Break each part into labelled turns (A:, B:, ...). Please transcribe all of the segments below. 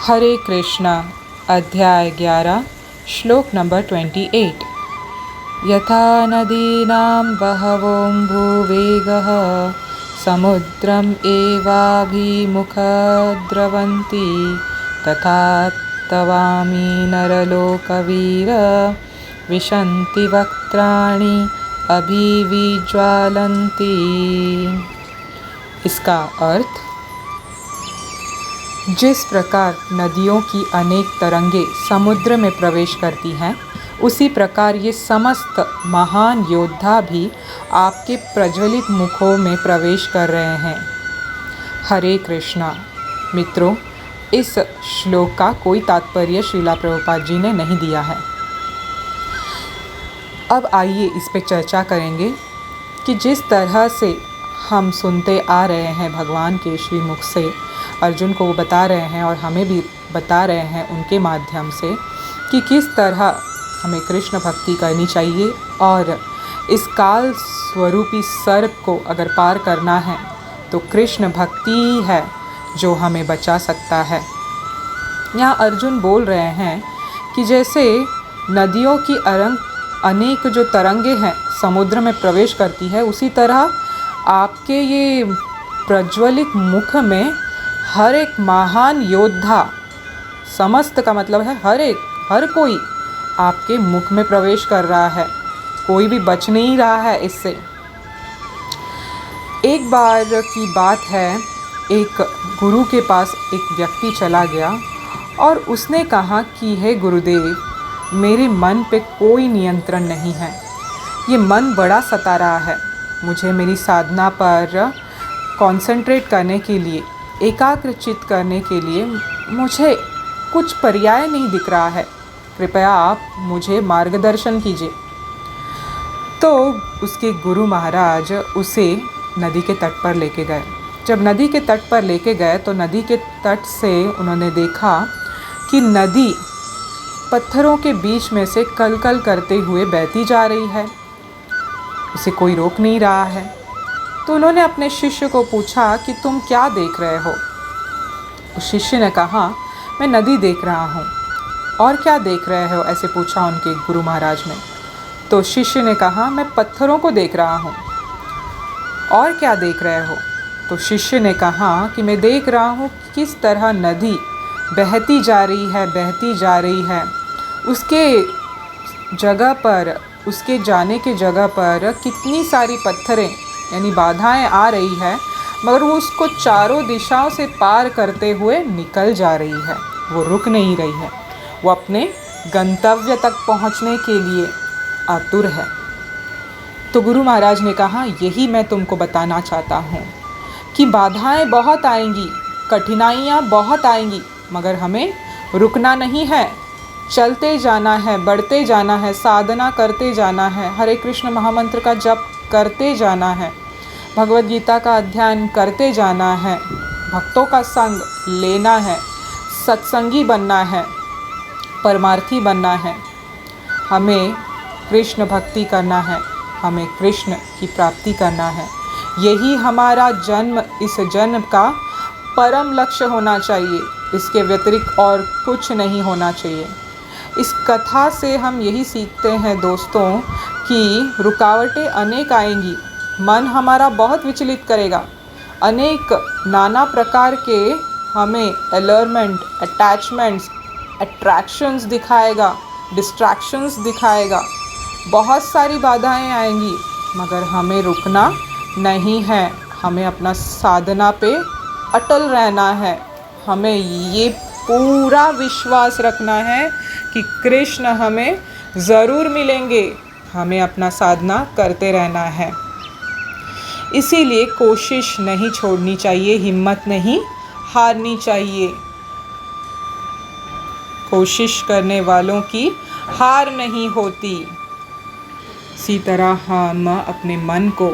A: हरे कृष्णा अध्याय 11 श्लोक नंबर 28। यथा नदीनां बहवोऽम्बुवेगः समुद्रम् एवाभिमुखा द्रवन्ति तथा तवामि नरलोकवीर विशन्ति वक्त्राणि अभिविज्वलन्ति। इसका अर्थ, जिस प्रकार नदियों की अनेक तरंगें समुद्र में प्रवेश करती हैं, उसी प्रकार ये समस्त महान योद्धा भी आपके प्रज्वलित मुखों में प्रवेश कर रहे हैं। हरे कृष्णा। मित्रों, इस श्लोक का कोई तात्पर्य श्रीला प्रभुपाद जी ने नहीं दिया है। अब आइए इस पे चर्चा करेंगे कि जिस तरह से हम सुनते आ रहे हैं भगवान के श्रीमुख से, अर्जुन को वो बता रहे हैं और हमें भी बता रहे हैं उनके माध्यम से कि किस तरह हमें कृष्ण भक्ति करनी चाहिए और इस काल स्वरूपी सर्प को अगर पार करना है तो कृष्ण भक्ति ही है जो हमें बचा सकता है। यहाँ अर्जुन बोल रहे हैं कि जैसे नदियों की अनेक जो तरंगे हैं समुद्र में प्रवेश करती है, उसी तरह आपके ये प्रज्वलित मुख में हर एक महान योद्धा, समस्त का मतलब है हर कोई आपके मुख में प्रवेश कर रहा है, कोई भी बच नहीं रहा है इससे। एक बार की बात है, एक गुरु के पास एक व्यक्ति चला गया और उसने कहा कि हे गुरुदेव, मेरे मन पे कोई नियंत्रण नहीं है, ये मन बड़ा सता रहा है, मुझे मेरी साधना पर कंसंट्रेट करने के लिए, एकाग्रचित करने के लिए मुझे कुछ पर्याय नहीं दिख रहा है, कृपया आप मुझे मार्गदर्शन कीजिए। तो उसके गुरु महाराज उसे नदी के तट पर लेके गए। जब नदी के तट पर लेके गए तो नदी के तट से उन्होंने देखा कि नदी पत्थरों के बीच में से कलकल करते हुए बहती जा रही है, उसे कोई रोक नहीं रहा है। तो उन्होंने अपने शिष्य को पूछा कि तुम क्या देख रहे हो? उस शिष्य ने कहा, मैं नदी देख रहा हूँ। और क्या देख रहे हो, ऐसे पूछा उनके गुरु महाराज ने। तो शिष्य ने कहा, मैं पत्थरों को देख रहा हूँ। और क्या देख रहे हो? तो शिष्य ने कहा कि मैं देख रहा हूँ किस तरह नदी बहती जा रही है, उसके जगह पर, उसके जाने के जगह पर कितनी सारी पत्थरें यानी बाधाएं आ रही है, मगर वो उसको चारों दिशाओं से पार करते हुए निकल जा रही है, वो रुक नहीं रही है, वो अपने गंतव्य तक पहुंचने के लिए आतुर है। तो गुरु महाराज ने कहा, यही मैं तुमको बताना चाहता हूँ कि बाधाएं बहुत आएंगी, कठिनाइयाँ बहुत आएंगी, मगर हमें रुकना नहीं है, चलते जाना है, बढ़ते जाना है, साधना करते जाना है, हरे कृष्ण महामंत्र का जप करते जाना है, भगवद गीता का अध्ययन करते जाना है, भक्तों का संग लेना है, सत्संगी बनना है, परमार्थी बनना है, हमें कृष्ण भक्ति करना है, हमें कृष्ण की प्राप्ति करना है। यही हमारा जन्म, इस जन्म का परम लक्ष्य होना चाहिए, इसके व्यतिरिक्त और कुछ नहीं होना चाहिए। इस कथा से हम यही सीखते हैं दोस्तों कि रुकावटें अनेक आएंगी, मन हमारा बहुत विचलित करेगा, अनेक नाना प्रकार के हमें एलरमेंट, अटैचमेंट्स, अट्रैक्शंस दिखाएगा, डिस्ट्रैक्शंस दिखाएगा, बहुत सारी बाधाएं आएंगी, मगर हमें रुकना नहीं है, हमें अपना साधना पे अटल रहना है, हमें ये पूरा विश्वास रखना है कि कृष्ण हमें ज़रूर मिलेंगे, हमें अपना साधना करते रहना है। इसीलिए कोशिश नहीं छोड़नी चाहिए, हिम्मत नहीं हारनी चाहिए। कोशिश करने वालों की हार नहीं होती। इसी तरह हम अपने मन को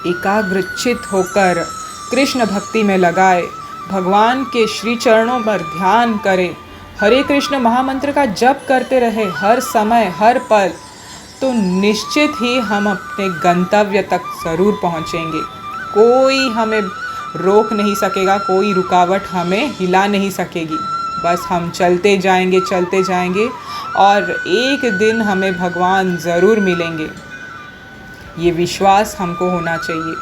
A: एकाग्रचित होकर कृष्ण भक्ति में लगाए, भगवान के श्री चरणों पर ध्यान करें, हरे कृष्ण महामंत्र का जप करते रहे हर समय हर पल, तो निश्चित ही हम अपने गंतव्य तक ज़रूर पहुँचेंगे। कोई हमें रोक नहीं सकेगा, कोई रुकावट हमें हिला नहीं सकेगी। बस हम चलते जाएंगे और एक दिन हमें भगवान ज़रूर मिलेंगे। ये विश्वास हमको होना चाहिए।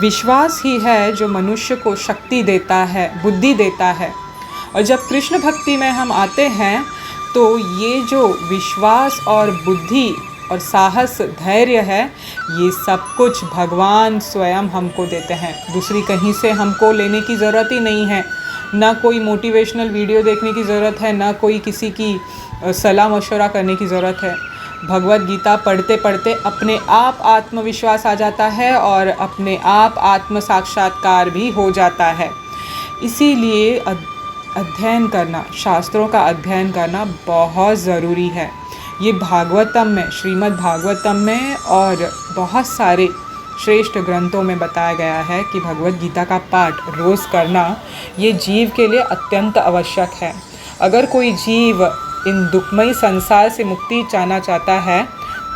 A: विश्वास ही है जो मनुष्य को शक्ति देता है, बुद्धि देता है। और जब कृष्ण भक्ति में हम आते हैं तो ये जो विश्वास और बुद्धि और साहस, धैर्य है, ये सब कुछ भगवान स्वयं हमको देते हैं। दूसरी कहीं से हमको लेने की ज़रूरत ही नहीं है। ना कोई मोटिवेशनल वीडियो देखने की ज़रूरत है, ना कोई किसी की सलाह मशवरा करने की ज़रूरत है। भगवत गीता पढ़ते पढ़ते अपने आप आत्मविश्वास आ जाता है और अपने आप आत्म साक्षात्कार भी हो जाता है। इसीलिए अध्ययन करना, शास्त्रों का अध्ययन करना बहुत ज़रूरी है। ये भागवतम में, श्रीमद् भागवतम में और बहुत सारे श्रेष्ठ ग्रंथों में बताया गया है कि भगवत गीता का पाठ रोज़ करना ये जीव के लिए अत्यंत आवश्यक है। अगर कोई जीव इन दुखमयी संसार से मुक्ति चाहना चाहता है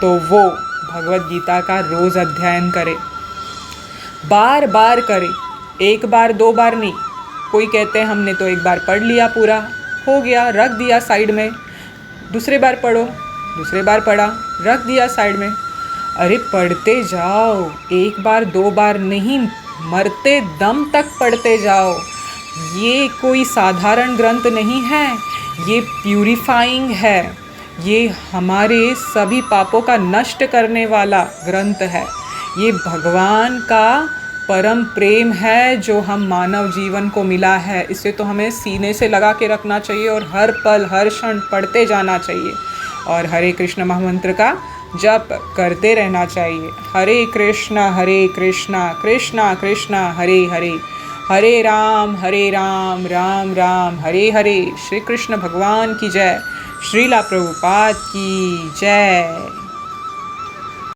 A: तो वो भगवत गीता का रोज़ अध्ययन करे, बार बार करे, एक बार दो बार नहीं। कोई कहते हैं हमने तो एक बार पढ़ लिया, पूरा हो गया, रख दिया साइड में, दूसरे बार पढ़ो, दूसरे बार पढ़ा, रख दिया साइड में। अरे पढ़ते जाओ, एक बार दो बार नहीं, मरते दम तक पढ़ते जाओ। ये कोई साधारण ग्रंथ नहीं है, ये प्यूरिफाइंग है, ये हमारे सभी पापों का नष्ट करने वाला ग्रंथ है। ये भगवान का परम प्रेम है जो हम मानव जीवन को मिला है। इसे तो हमें सीने से लगा के रखना चाहिए और हर पल हर क्षण पढ़ते जाना चाहिए और हरे कृष्ण महामंत्र का जप करते रहना चाहिए। हरे कृष्णा कृष्णा कृष्णा हरे हरे, हरे राम राम राम हरे हरे। श्री कृष्ण भगवान की जय। श्रीला प्रभुपाद की जय।